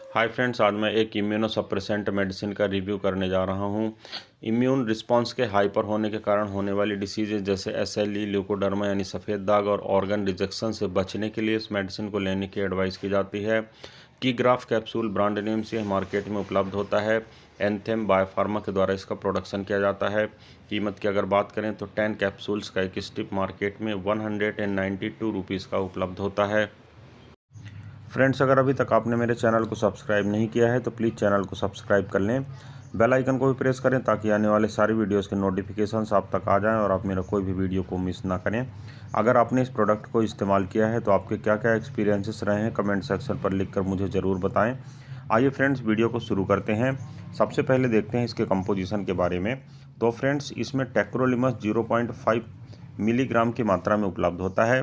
Hi friends, आज मैं एक इम्यूनो सप्रेसेंट मेडिसिन का रिव्यू करने जा रहा हूँ। इम्यून रिस्पांस के हाइपर होने के कारण होने वाली डिसीजेज जैसे एसएलई, ल्यूकोडर्मा यानी सफ़ेद दाग और ऑर्गन रिजेक्शन से बचने के लिए इस मेडिसिन को लेने की एडवाइस की जाती है। कीग्राफ कैप्सूल ब्रांड नेम से मार्केट में उपलब्ध होता है। एंथेम बायोफार्मा के द्वारा इसका प्रोडक्शन किया जाता है। कीमत की अगर बात करें तो 10 कैप्सूल्स का एक स्ट्रिप मार्केट में 192 रुपीज़ का उपलब्ध होता है। फ्रेंड्स, अगर अभी तक आपने मेरे चैनल को सब्सक्राइब नहीं किया है तो प्लीज़ चैनल को सब्सक्राइब कर लें, बेल आइकन को भी प्रेस करें ताकि आने वाले सारी वीडियोस के नोटिफिकेशंस आप तक आ जाएं और आप मेरा कोई भी वीडियो को मिस ना करें। अगर आपने इस प्रोडक्ट को इस्तेमाल किया है तो आपके क्या क्या एक्सपीरियंसेस रहे हैं कमेंट सेक्शन पर लिखकर मुझे ज़रूर बताएँ। आइए फ्रेंड्स, वीडियो को शुरू करते हैं। सबसे पहले देखते हैं इसके कंपोजिशन के बारे में। तो फ्रेंड्स, इसमें टेक्रोलिमस 0.5 मिलीग्राम की मात्रा में उपलब्ध होता है।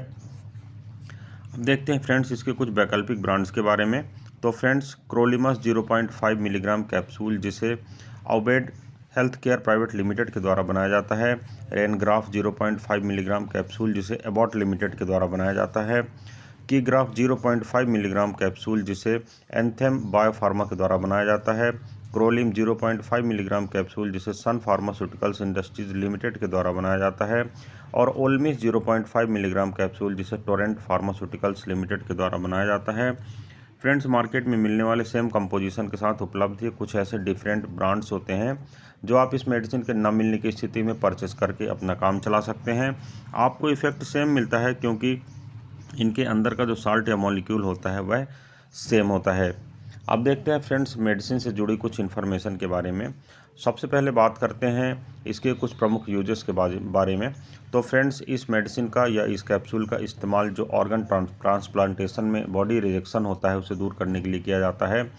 अब देखते हैं फ्रेंड्स इसके कुछ वैकल्पिक ब्रांड्स के बारे में। तो फ्रेंड्स, क्रोलिमस 0.5 मिलीग्राम कैप्सूल जिसे आउबेड हेल्थ केयर प्राइवेट लिमिटेड के द्वारा बनाया जाता है। रेनग्राफ 0.5 मिलीग्राम कैप्सूल जिसे एबॉट लिमिटेड के द्वारा बनाया जाता है। कीग्राफ 0.5 मिलीग्राम कैप्सूल जिसे एंथेम बायोफार्मा के द्वारा बनाया जाता है। क्रोलिम 0.5 मिलीग्राम कैप्सूल जिसे सन फार्मास्यूटिकल्स इंडस्ट्रीज लिमिटेड के द्वारा बनाया जाता है। और ओल्मिस 0.5 मिलीग्राम कैप्सूल जिसे टोरेंट फार्मास्यूटिकल्स लिमिटेड के द्वारा बनाया जाता है। फ्रेंड्स, मार्केट में मिलने वाले सेम कंपोजिशन के साथ उपलब्ध ही कुछ ऐसे डिफरेंट ब्रांड्स होते हैं जो आप इस मेडिसिन के न मिलने की स्थिति में परचेस करके अपना काम चला सकते हैं। आपको इफेक्ट सेम मिलता है क्योंकि इनके अंदर का जो साल्ट या मॉलिक्यूल होता है वह सेम होता है। अब देखते हैं फ्रेंड्स मेडिसिन से जुड़ी कुछ इन्फॉर्मेशन के बारे में। सबसे पहले बात करते हैं इसके कुछ प्रमुख यूजेस के बारे में। तो फ्रेंड्स, इस मेडिसिन का या इस कैप्सूल का इस्तेमाल जो ऑर्गन ट्रांसप्लांटेशन में बॉडी रिजेक्शन होता है उसे दूर करने के लिए किया जाता है।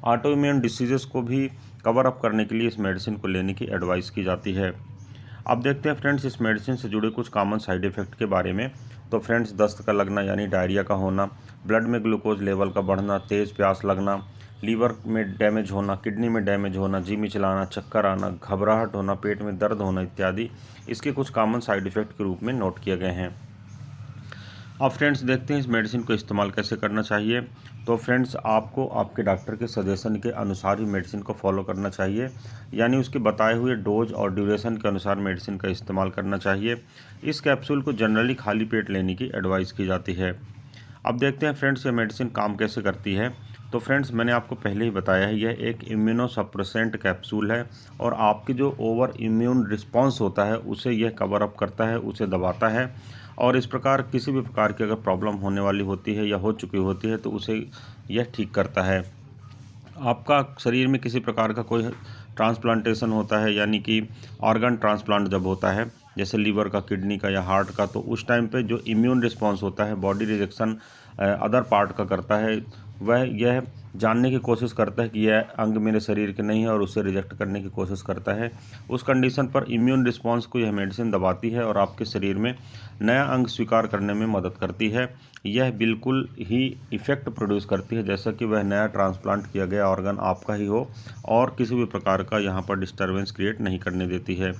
ऑटो इम्यून डिसीजेस को भी कवर अप करने के लिए इस मेडिसिन को लेने की एडवाइस की जाती है। अब देखते हैं फ्रेंड्स इस मेडिसिन से जुड़े कुछ कॉमन साइड इफ़ेक्ट के बारे में। तो फ्रेंड्स, दस्त का लगना यानी डायरिया का होना, ब्लड में ग्लूकोज लेवल का बढ़ना, तेज़ प्यास लगना, लीवर में डैमेज होना, किडनी में डैमेज होना, जी मिचलाना, चक्कर आना, घबराहट होना, पेट में दर्द होना इत्यादि इसके कुछ कॉमन साइड इफ़ेक्ट के रूप में नोट किए गए हैं। अब फ्रेंड्स देखते हैं इस मेडिसिन को इस्तेमाल कैसे करना चाहिए। तो फ्रेंड्स, आपको आपके डॉक्टर के सजेशन के अनुसार ही मेडिसिन को फॉलो करना चाहिए, यानी उसके बताए हुए डोज और ड्यूरेशन के अनुसार मेडिसिन का इस्तेमाल करना चाहिए। इस कैप्सूल को जनरली खाली पेट लेने की एडवाइस की जाती है। अब देखते हैं फ्रेंड्स ये मेडिसिन काम कैसे करती है। तो फ्रेंड्स, मैंने आपको पहले ही बताया है यह एक इम्यूनो सप्रेसेंट कैप्सूल है और आपकी जो ओवर इम्यून रिस्पॉन्स होता है उसे यह कवर अप करता है, उसे दबाता है। और इस प्रकार किसी भी प्रकार की अगर प्रॉब्लम होने वाली होती है या हो चुकी होती है तो उसे यह ठीक करता है। आपका शरीर में किसी प्रकार का कोई ट्रांसप्लांटेशन होता है यानी कि ऑर्गन ट्रांसप्लांट जब होता है जैसे लीवर का, किडनी का या हार्ट का, तो उस टाइम पे जो इम्यून रिस्पांस होता है बॉडी रिजेक्शन अदर पार्ट का करता है। वह यह जानने की कोशिश करता है कि यह अंग मेरे शरीर के नहीं है और उसे रिजेक्ट करने की कोशिश करता है। उस कंडीशन पर इम्यून रिस्पांस को यह मेडिसिन दबाती है और आपके शरीर में नया अंग स्वीकार करने में मदद करती है। यह बिल्कुल ही इफ़ेक्ट प्रोड्यूस करती है जैसा कि वह नया ट्रांसप्लांट किया गया ऑर्गन आपका ही हो और किसी भी प्रकार का यहाँ पर डिस्टर्बेंस क्रिएट नहीं करने देती है।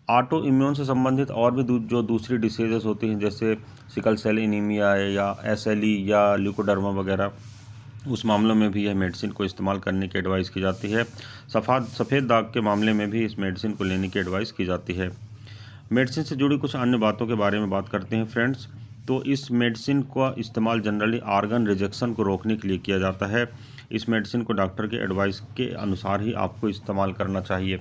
ऑटो इम्यून से संबंधित और भी जो दूसरी डिसीजेस होती हैं जैसे सिकल सेल एनीमिया है या एसएलई या ल्यूकोडर्मा वगैरह, उस मामलों में भी यह मेडिसिन को इस्तेमाल करने की एडवाइस की जाती है। सफ़ेद दाग के मामले में भी इस मेडिसिन को लेने की एडवाइस की जाती है। मेडिसिन से जुड़ी कुछ अन्य बातों के बारे में बात करते हैं फ्रेंड्स। तो इस मेडिसिन का इस्तेमाल जनरली ऑर्गन रिजेक्शन को रोकने के लिए किया जाता है। इस मेडिसिन को डॉक्टर के एडवाइस के अनुसार ही आपको इस्तेमाल करना चाहिए।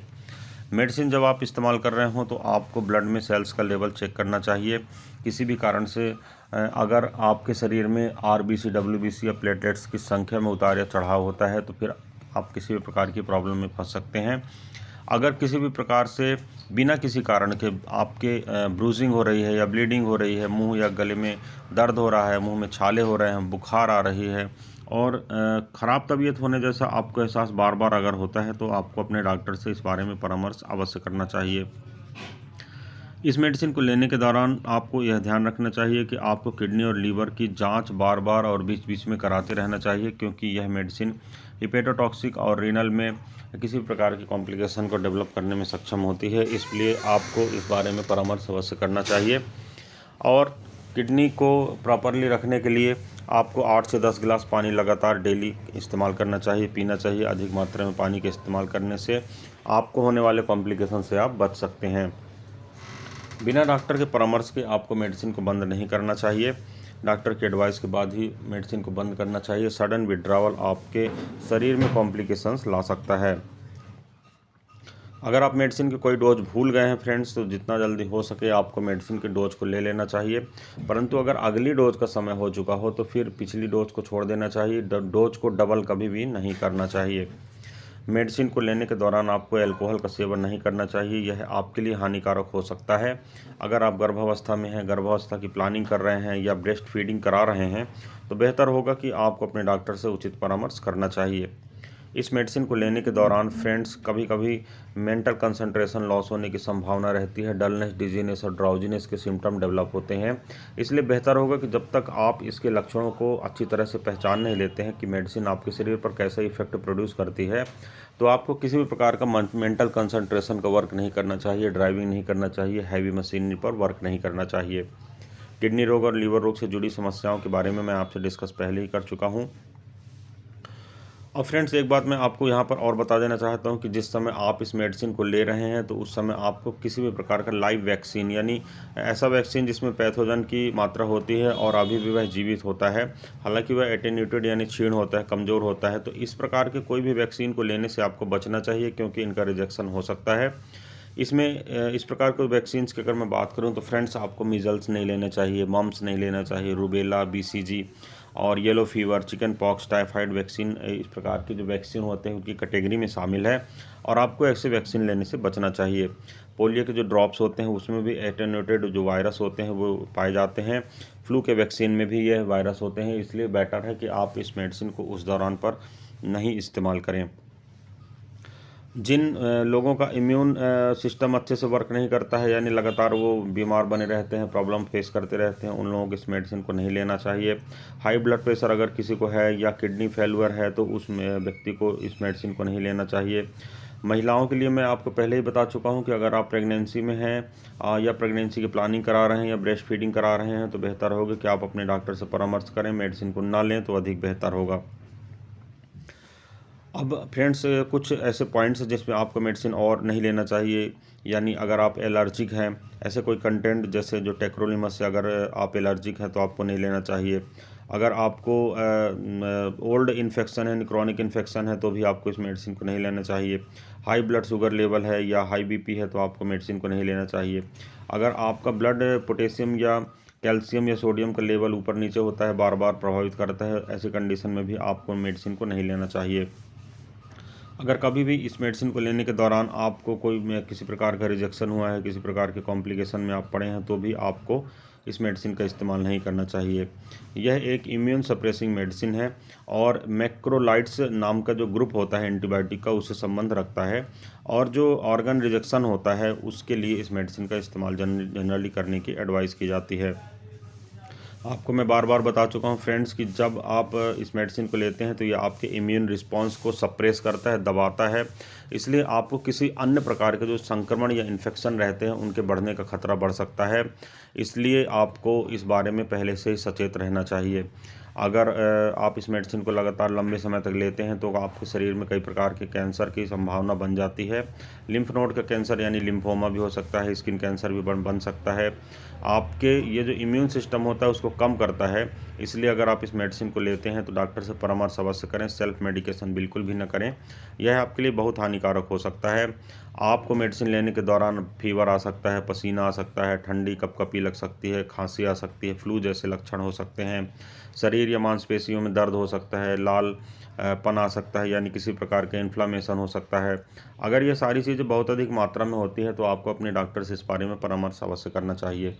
मेडिसिन जब आप इस्तेमाल कर रहे हो तो आपको ब्लड में सेल्स का लेवल चेक करना चाहिए। किसी भी कारण से अगर आपके शरीर में आरबीसी, डब्ल्यूबीसी या प्लेटलेट्स की संख्या में उतार या चढ़ाव होता है तो फिर आप किसी भी प्रकार की प्रॉब्लम में फंस सकते हैं। अगर किसी भी प्रकार से बिना किसी कारण के आपके ब्रूजिंग हो रही है या ब्लीडिंग हो रही है, मुंह या गले में दर्द हो रहा है, मुंह में छाले हो रहे हैं, बुखार आ रही है और ख़राब तबीयत होने जैसा आपको एहसास बार बार अगर होता है तो आपको अपने डॉक्टर से इस बारे में परामर्श अवश्य करना चाहिए। इस मेडिसिन को लेने के दौरान आपको यह ध्यान रखना चाहिए कि आपको किडनी और लीवर की जांच बार बार और बीच बीच में कराते रहना चाहिए क्योंकि यह मेडिसिन हिपेटोटॉक्सिक और रीनल में किसी प्रकार की कॉम्प्लिकेशन को डेवलप करने में सक्षम होती है। इसलिए आपको इस बारे में परामर्श अवश्य करना चाहिए। और किडनी को प्रॉपरली रखने के लिए आपको 8 से 10 गिलास पानी लगातार डेली इस्तेमाल करना चाहिए, पीना चाहिए। अधिक मात्रा में पानी के इस्तेमाल करने से आपको होने वाले कॉम्प्लिकेशन से आप बच सकते हैं। बिना डॉक्टर के परामर्श के आपको मेडिसिन को बंद नहीं करना चाहिए। डॉक्टर की एडवाइस के बाद ही मेडिसिन को बंद करना चाहिए। सडन विड्रॉवल आपके शरीर में कॉम्प्लिकेशंस ला सकता है। अगर आप मेडिसिन की कोई डोज भूल गए हैं फ्रेंड्स, तो जितना जल्दी हो सके आपको मेडिसिन की डोज को ले लेना चाहिए। परंतु अगर अगली डोज का समय हो चुका हो तो फिर पिछली डोज को छोड़ देना चाहिए। डोज को डबल कभी भी नहीं करना चाहिए। मेडिसिन को लेने के दौरान आपको अल्कोहल का सेवन नहीं करना चाहिए, यह आपके लिए हानिकारक हो सकता है। अगर आप गर्भावस्था में हैं, गर्भावस्था की प्लानिंग कर रहे हैं या ब्रेस्ट फीडिंग करा रहे हैं तो बेहतर होगा कि आपको अपने डॉक्टर से उचित परामर्श करना चाहिए। इस मेडिसिन को लेने के दौरान फ्रेंड्स कभी कभी मेंटल कंसंट्रेशन लॉस होने की संभावना रहती है। डलनेस, डिजीनेस और ड्राउजीनेस के सिम्टम डेवलप होते हैं। इसलिए बेहतर होगा कि जब तक आप इसके लक्षणों को अच्छी तरह से पहचान नहीं लेते हैं कि मेडिसिन आपके शरीर पर कैसा इफेक्ट प्रोड्यूस करती है, तो आपको किसी भी प्रकार का मेंटल कंसंट्रेशन का वर्क नहीं करना चाहिए, ड्राइविंग नहीं करना चाहिए, हैवी मशीनरी पर वर्क नहीं करना चाहिए। किडनी रोग और लीवर रोग से जुड़ी समस्याओं के बारे में मैं आपसे डिस्कस पहले ही कर चुका हूँ। और फ्रेंड्स एक बात मैं आपको यहाँ पर और बता देना चाहता हूँ कि जिस समय आप इस मेडिसिन को ले रहे हैं तो उस समय आपको किसी भी प्रकार का लाइव वैक्सीन, यानी ऐसा वैक्सीन जिसमें पैथोजन की मात्रा होती है और अभी भी वह जीवित होता है, हालांकि वह एटेन्यूटेड यानी क्षीण होता है, कमज़ोर होता है, तो इस प्रकार के कोई भी वैक्सीन को लेने से आपको बचना चाहिए क्योंकि इनका रिजेक्शन हो सकता है। इसमें इस प्रकार के वैक्सीन्स की अगर मैं बात करूं तो फ्रेंड्स आपको मीजल्स नहीं लेना चाहिए, मम्स नहीं लेना चाहिए, रूबेला, बीसीजी और yellow fever, chicken pox, typhoid vaccine, इस प्रकार के जो वैक्सीन होते हैं उनकी कैटेगरी में शामिल है और आपको ऐसे वैक्सीन लेने से बचना चाहिए। पोलियो के जो ड्रॉप्स होते हैं उसमें भी एटेन्यूटेड जो वायरस होते हैं वो पाए जाते हैं। फ्लू के वैक्सीन में भी यह वायरस होते हैं, इसलिए बेटर है कि आप इस मेडिसिन को उस दौरान पर नहीं इस्तेमाल करें। जिन लोगों का इम्यून सिस्टम अच्छे से वर्क नहीं करता है, यानी लगातार वो बीमार बने रहते हैं, प्रॉब्लम फेस करते रहते हैं, उन लोगों को इस मेडिसिन को नहीं लेना चाहिए। हाई ब्लड प्रेशर अगर किसी को है या किडनी फेलुअर है तो उस व्यक्ति को इस मेडिसिन को नहीं लेना चाहिए। महिलाओं के लिए मैं आपको पहले ही बता चुका हूँ कि अगर आप प्रेगनेंसी में हैं या प्रेगनेंसी की प्लानिंग करा रहे हैं या ब्रेस्ट फीडिंग करा रहे हैं तो बेहतर होगा कि आप अपने डॉक्टर से परामर्श करें, मेडिसिन को ना लें तो अधिक बेहतर होगा। अब फ्रेंड्स कुछ ऐसे पॉइंट्स हैं जिसमें आपको मेडिसिन और नहीं लेना चाहिए, यानी अगर आप एलर्जिक हैं, ऐसे कोई कंटेंट जैसे जो टेक्रोलिमस से अगर आप एलर्जिक हैं तो आपको नहीं लेना चाहिए। अगर आपको ओल्ड इन्फेक्शन है, क्रॉनिक इन्फेक्शन है तो भी आपको इस मेडिसिन को नहीं लेना चाहिए। हाई ब्लड शुगर लेवल है या हाई बीपी है तो आपको मेडिसिन को नहीं लेना चाहिए। अगर आपका ब्लड पोटेशियम या कैल्शियम या सोडियम का लेवल ऊपर नीचे होता है, बार बार प्रभावित करता है, ऐसी कंडीशन में भी आपको मेडिसिन को नहीं लेना चाहिए। अगर कभी भी इस मेडिसिन को लेने के दौरान आपको कोई किसी प्रकार का रिजेक्शन हुआ है, किसी प्रकार के कॉम्प्लिकेशन में आप पड़े हैं तो भी आपको इस मेडिसिन का इस्तेमाल नहीं करना चाहिए। यह एक इम्यून सप्रेसिंग मेडिसिन है और मैक्रोलाइड्स नाम का जो ग्रुप होता है एंटीबायोटिक का उससे संबंध रखता है और जो ऑर्गन रिजेक्शन होता है उसके लिए इस मेडिसिन का इस्तेमाल जनरली करने की एडवाइस की जाती है। आपको मैं बार बार बता चुका हूँ फ्रेंड्स कि जब आप इस मेडिसिन को लेते हैं तो ये आपके इम्यून रिस्पांस को सप्रेस करता है, दबाता है, इसलिए आपको किसी अन्य प्रकार के जो संक्रमण या इन्फेक्शन रहते हैं उनके बढ़ने का खतरा बढ़ सकता है। इसलिए आपको इस बारे में पहले से ही सचेत रहना चाहिए। अगर आप इस मेडिसिन को लगातार लंबे समय तक लेते हैं तो आपके शरीर में कई प्रकार के कैंसर की संभावना बन जाती है। लिम्फ नोड का कैंसर यानी लिम्फोमा भी हो सकता है, स्किन कैंसर भी बन सकता है। आपके ये जो इम्यून सिस्टम होता है उसको कम करता है, इसलिए अगर आप इस मेडिसिन को लेते हैं तो डॉक्टर से परामर्श अवश्य करें। सेल्फ मेडिकेशन बिल्कुल भी न करें, यह आपके लिए बहुत हानिकारक हो सकता है। आपको मेडिसिन लेने के दौरान फीवर आ सकता है, पसीना आ सकता है, ठंडी कपकपी लग सकती है, खांसी आ सकती है, फ्लू जैसे लक्षण हो सकते हैं, शरीर या मांसपेशियों में दर्द हो सकता है, लाल पन आ सकता है यानी किसी प्रकार का इन्फ्लामेशन हो सकता है। अगर ये सारी चीज़ें बहुत अधिक मात्रा में होती है तो आपको अपने डॉक्टर से इस बारे में परामर्श अवश्य करना चाहिए।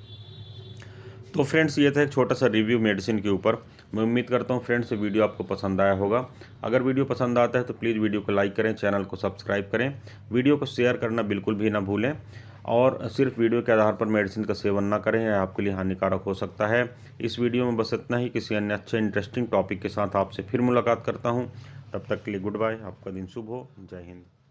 तो फ्रेंड्स ये था एक छोटा सा रिव्यू मेडिसिन के ऊपर। मैं उम्मीद करता हूँ फ्रेंड्स ये वीडियो आपको पसंद आया होगा। अगर वीडियो पसंद आता है तो प्लीज़ वीडियो को लाइक करें, चैनल को सब्सक्राइब करें, वीडियो को शेयर करना बिल्कुल भी ना भूलें और सिर्फ वीडियो के आधार पर मेडिसिन का सेवन ना करें, यह आपके लिए हानिकारक हो सकता है। इस वीडियो में बस इतना ही। किसी अन्य अच्छे इंटरेस्टिंग टॉपिक के साथ आपसे फिर मुलाकात करता हूँ। तब तक के लिए गुड बाय। आपका दिन शुभ हो। जय हिंद।